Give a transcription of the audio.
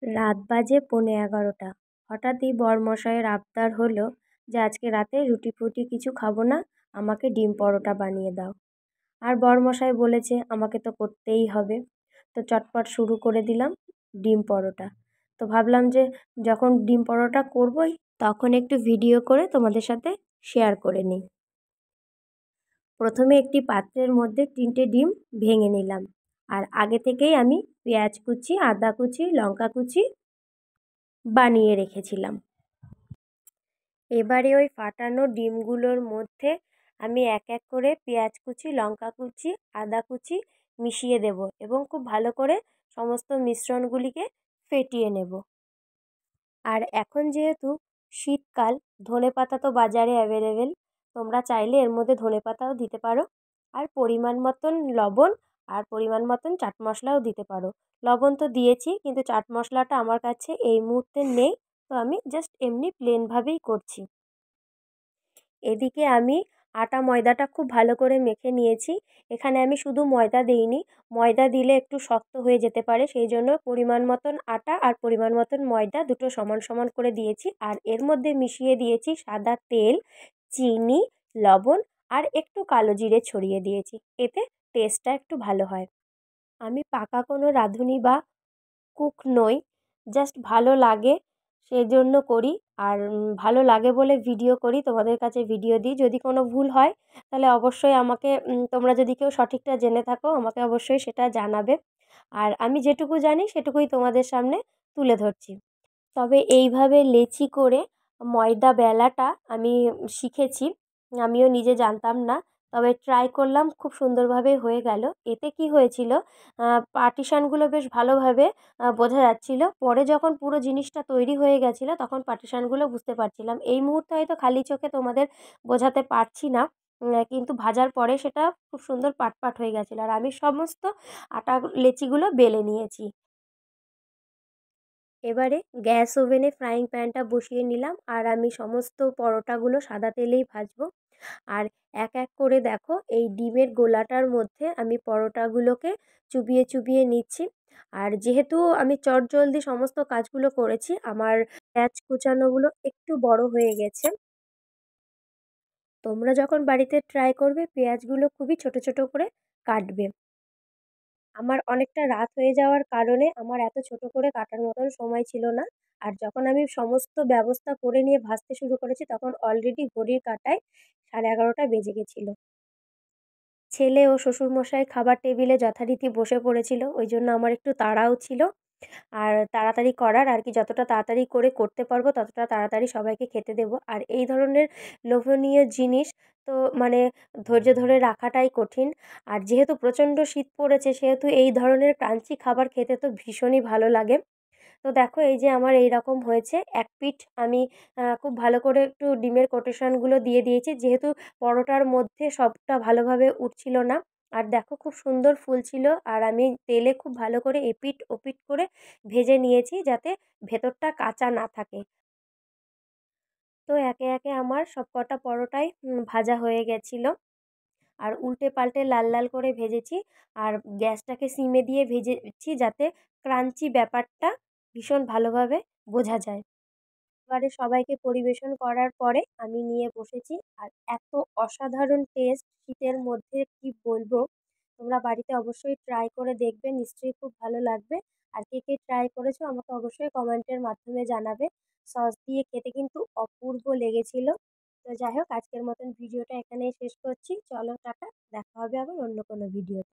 রাত বাজে 11:15। হঠাৎই বরমশাইয়ের আবদার হলো যে আজকে রাতে রুটি ফুটি কিছু খাবো না, আমাকে ডিম পরোটা বানিয়ে দাও। আর বরমশাই বলেছে আমাকে তো করতেই হবে, তো চটপট শুরু করে দিলাম ডিম পরোটা। তো ভাবলাম যে যখন ডিম পরোটা করবই তখন একটু ভিডিও করে তোমাদের সাথে শেয়ার করে নিই। প্রথমে একটি পাত্রের মধ্যে 3টে ডিম ভেঙে নিলাম, আর আগে থেকেই আমি পেঁয়াজ কুচি, আদা কুচি, লঙ্কা কুচি বানিয়ে রেখেছিলাম। এবারে ওই ফাটানো ডিমগুলোর মধ্যে আমি এক এক করে পেঁয়াজ কুচি, লঙ্কা কুচি, আদা কুচি মিশিয়ে দেব এবং খুব ভালো করে সমস্ত মিশ্রণগুলিকে ফেটিয়ে নেব। আর এখন যেহেতু শীতকাল, ধনেপাতা তো বাজারে অ্যাভেলেবেল, তোমরা চাইলে এর মধ্যে ধনেপাতাও দিতে পারো। আর পরিমাণ মতন লবণ আর পরিমাণ মতন চাট মশলাও দিতে পারো। লবণ তো দিয়েছি, কিন্তু চাট মশলাটা আমার কাছে এই মুহূর্তে নেই, তো আমি জাস্ট এমনি প্লেনভাবেই করছি। এদিকে আমি আটা ময়দাটা খুব ভালো করে মেখে নিয়েছি। এখানে আমি শুধু ময়দা দিইনি, ময়দা দিলে একটু শক্ত হয়ে যেতে পারে, সেই জন্য পরিমাণ মতন আটা আর পরিমাণ মতন ময়দা দুটো সমান সমান করে দিয়েছি। আর এর মধ্যে মিশিয়ে দিয়েছি সাদা তেল, চিনি, লবণ আর একটু কালো জিরে ছড়িয়ে দিয়েছি, এতে টেস্টটা একটু ভালো হয়। আমি পাকা কোনো রাঁধুনি বা কুক নই, জাস্ট ভালো লাগে সেজন্য করি। আর ভালো লাগে বলে ভিডিও করি, তোমাদের কাছে ভিডিও দিই। যদি কোনো ভুল হয় তাহলে অবশ্যই আমাকে, তোমরা যদি কেউ সঠিকটা জেনে থাকো আমাকে অবশ্যই সেটা জানাবে। আর আমি যেটুকু জানি সেটুকুই তোমাদের সামনে তুলে ধরছি। তবে এইভাবে লেচি করে ময়দা বেলাটা আমি শিখেছি, আমিও নিজে জানতাম না, তবে ট্রাই করলাম, খুব সুন্দরভাবে হয়ে গেল। এতে কি হয়েছিল, পার্টিশানগুলো বেশ ভালোভাবে বোঝা যাচ্ছিল। পরে যখন পুরো জিনিসটা তৈরি হয়ে গেছিলো তখন পার্টিশানগুলো বুঝতে পারছিলাম। এই মুহূর্তে হয়তো খালি চোখে তোমাদের বোঝাতে পারছি না, কিন্তু ভাজার পরে সেটা খুব সুন্দর পাট পাট হয়ে গেছিলো। আর আমি সমস্ত আটা লেচিগুলো বেলে নিয়েছি। এবারে গ্যাস ওভেনে ফ্রাইং প্যানটা বসিয়ে নিলাম, আর আমি সমস্ত পরোটাগুলো সাদা তেলেই ভাজবো। আর এক এক করে দেখো এই ডিমের গোলাটার মধ্যে আমি পরোটাগুলোকে চুবিয়ে চুবিয়ে নিচ্ছি। আর যেহেতু আমি চটজলদি সমস্ত কাজগুলো করেছি, আমার পেঁয়াজ কুচানোগুলো একটু বড় হয়ে গেছে। তোমরা যখন বাড়িতে ট্রাই করবে পেঁয়াজগুলো খুবই ছোট ছোট করে কাটবে। আমার অনেকটা রাত হয়ে যাওয়ার কারণে আমার এত ছোট করে কাটার মতন সময় ছিল না। আর যখন আমি সমস্ত ব্যবস্থা করে নিয়ে ভাজতে শুরু করেছি তখন অলরেডি ঘড়ির কাঁটায় 11:30 বেজে গেছিল। ছেলে ও শ্বশুরমশাই খাবার টেবিলে যথারীতি বসে পড়েছিল, ওই জন্য আমার একটু তাড়াও ছিল। আর তাড়াতাড়ি করার আর কি, যতটা তাড়াতাড়ি করে করতে পারবো ততটা তাড়াতাড়ি সবাইকে খেতে দেবো। আর এই ধরনের লোভনীয় জিনিস তো মানে ধৈর্য ধরে রাখাটাই কঠিন। আর যেহেতু প্রচণ্ড শীত পড়েছে সেহেতু এই ধরনের ক্রাঞ্চি খাবার খেতে তো ভীষণই ভালো লাগে। তো দেখো এই যে আমার এইরকম হয়েছে, এক পিঠ আমি খুব ভালো করে একটু ডিমের কোটেশনগুলো দিয়ে দিয়েছি, যেহেতু পরোটার মধ্যে সবটা ভালোভাবে উঠছিল না। আর দেখো খুব সুন্দর ফুলছিল, আর আমি তেলে খুব ভালো করে এপিঠ ওপিঠ করে ভেজে নিয়েছি যাতে ভেতরটা কাঁচা না থাকে। তো একে একে আমার সবকটা পরোটাই ভাজা হয়ে গেছিলো। আর উল্টে পাল্টে লাল লাল করে ভেজেছি, আর গ্যাসটাকে সিমে দিয়ে ভেজেছি যাতে ক্রাঞ্চি ব্যাপারটা ভীষণ ভালোভাবে বোঝা যায়। এবারে সবাইকে পরিবেশন করার পরে আমি নিয়ে বসেছি। আর এত অসাধারণ টেস্ট শীতের মধ্যে কি বলবো, তোমরা বাড়িতে অবশ্যই ট্রাই করে দেখবে, নিশ্চয়ই খুব ভালো লাগবে। আর কে কে ট্রাই করেছো আমাকে অবশ্যই কমেন্টের মাধ্যমে জানাবে। সস দিয়ে খেতে কিন্তু অপূর্ব লেগেছিল। তো যাই হোক, আজকের মতন ভিডিওটা এখানেই শেষ করছি। চলো টাটা, দেখা হবে আবার অন্য কোনো ভিডিওতে।